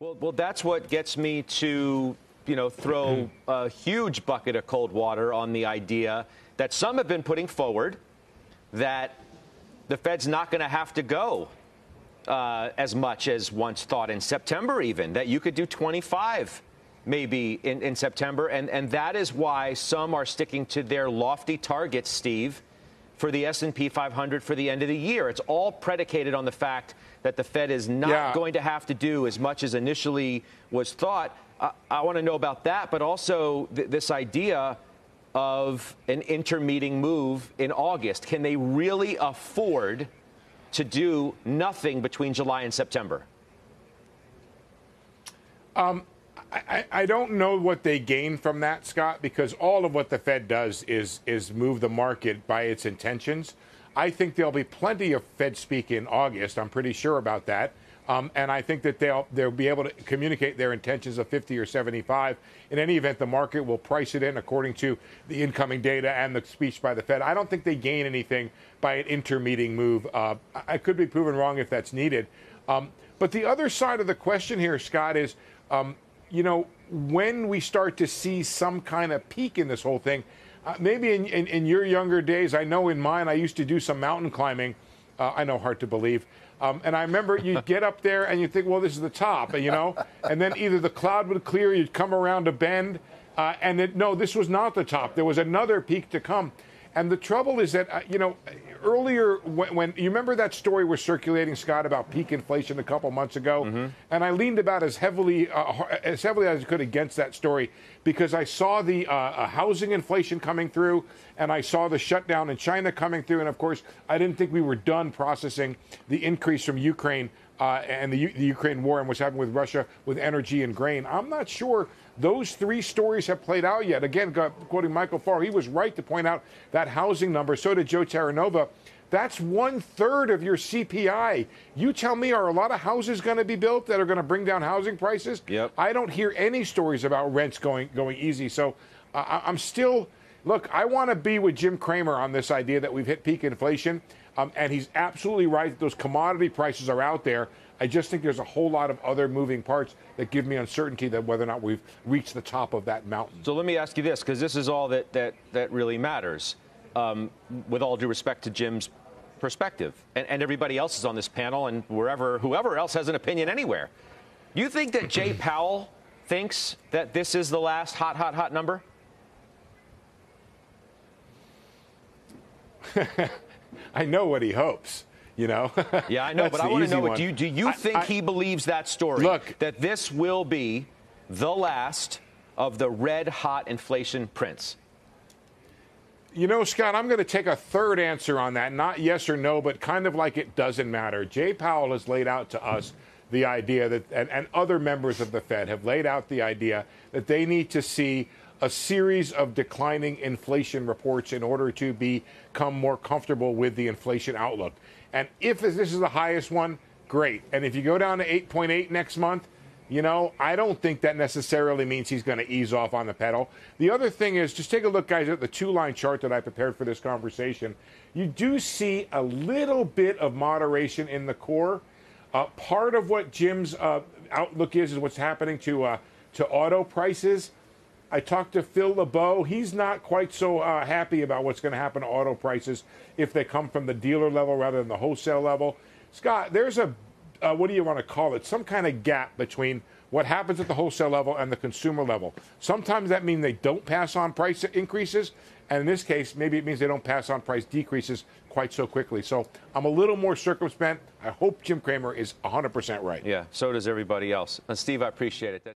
Well, that's what gets me to, throw a huge bucket of cold water on the idea that some have been putting forward that the Fed's not going to have to go as much as once thought in September, even that you could do 25 maybe in September. And that is why some are sticking to their lofty targets, Steve, for the S&P 500 for the end of the year. It's all predicated on the fact that the Fed is not going to have to do as much as initially was thought. I want to know about that, but also this idea of an intermeeting move in August. Can they really afford to do nothing between July and September? I don't know what they gain from that, Scott, because all of what the Fed does is move the market by its intentions. I think there'll be plenty of Fed speak in August. I'm pretty sure about that. And I think that they'll be able to communicate their intentions of 50 or 75. In any event, the market will price it in according to the incoming data and the speech by the Fed. I don't think they gain anything by an intermeeting move. I could be proven wrong if that's needed. But the other side of the question here, Scott, is, when we start to see some kind of peak in this whole thing, maybe in your younger days, I know in mine, I used to do some mountain climbing. I know, hard to believe. And I remember you'd get up there and you'd think, well, this is the top, and then either the cloud would clear, you'd come around a bend, no, this was not the top. There was another peak to come. And the trouble is that, earlier when you remember that story was circulating, Scott, about peak inflation a couple months ago, and I leaned about as heavily as I could against that story because I saw the housing inflation coming through, and I saw the shutdown in China coming through, and of course I didn't think we were done processing the increase from Ukraine and the Ukraine war and what's happening with Russia with energy and grain. I'm not sure those three stories have played out yet. Again, quoting Michael Farr, he was right to point out that housing number. So did Joe Terranova. That's 1/3 of your CPI. You tell me, are a lot of houses going to be built that are going to bring down housing prices? Yep. I don't hear any stories about rents going easy. So I'm still, look, I want to be with Jim Cramer on this idea that we've hit peak inflation. And he's absolutely right that those commodity prices are out there. I just think there's a whole lot of other moving parts that give me uncertainty that whether or not we've reached the top of that mountain. So let me ask you this, because this is all that really matters, with all due respect to Jim's perspective and everybody else's on this panel and whoever else has an opinion anywhere. You think that Jay Powell thinks that this is the last hot number? I know what he hopes. Yeah, I know, but I want to know, do you think he believes that story? Look, that this will be the last of the red hot inflation prints? Scott, I'm going to take a third answer on that. Not yes or no, but kind of like it doesn't matter. Jay Powell has laid out to us the idea that, and other members of the Fed have laid out the idea that they need to see a series of declining inflation reports in order to become more comfortable with the inflation outlook. And if this is the highest one, great. And if you go down to 8.8 next month, I don't think that necessarily means he's going to ease off on the pedal. The other thing is, just take a look, guys, at the two-line chart that I prepared for this conversation. You do see a little bit of moderation in the core. Part of what Jim's outlook is what's happening to auto prices. I talked to Phil LeBeau. He's not quite so happy about what's going to happen to auto prices if they come from the dealer level rather than the wholesale level. Scott, there's a, what do you want to call it, some kind of gap between what happens at the wholesale level and the consumer level. Sometimes that means they don't pass on price increases, and in this case, maybe it means they don't pass on price decreases quite so quickly. So I'm a little more circumspect. I hope Jim Cramer is 100% right. Yeah, so does everybody else. And Steve, I appreciate it.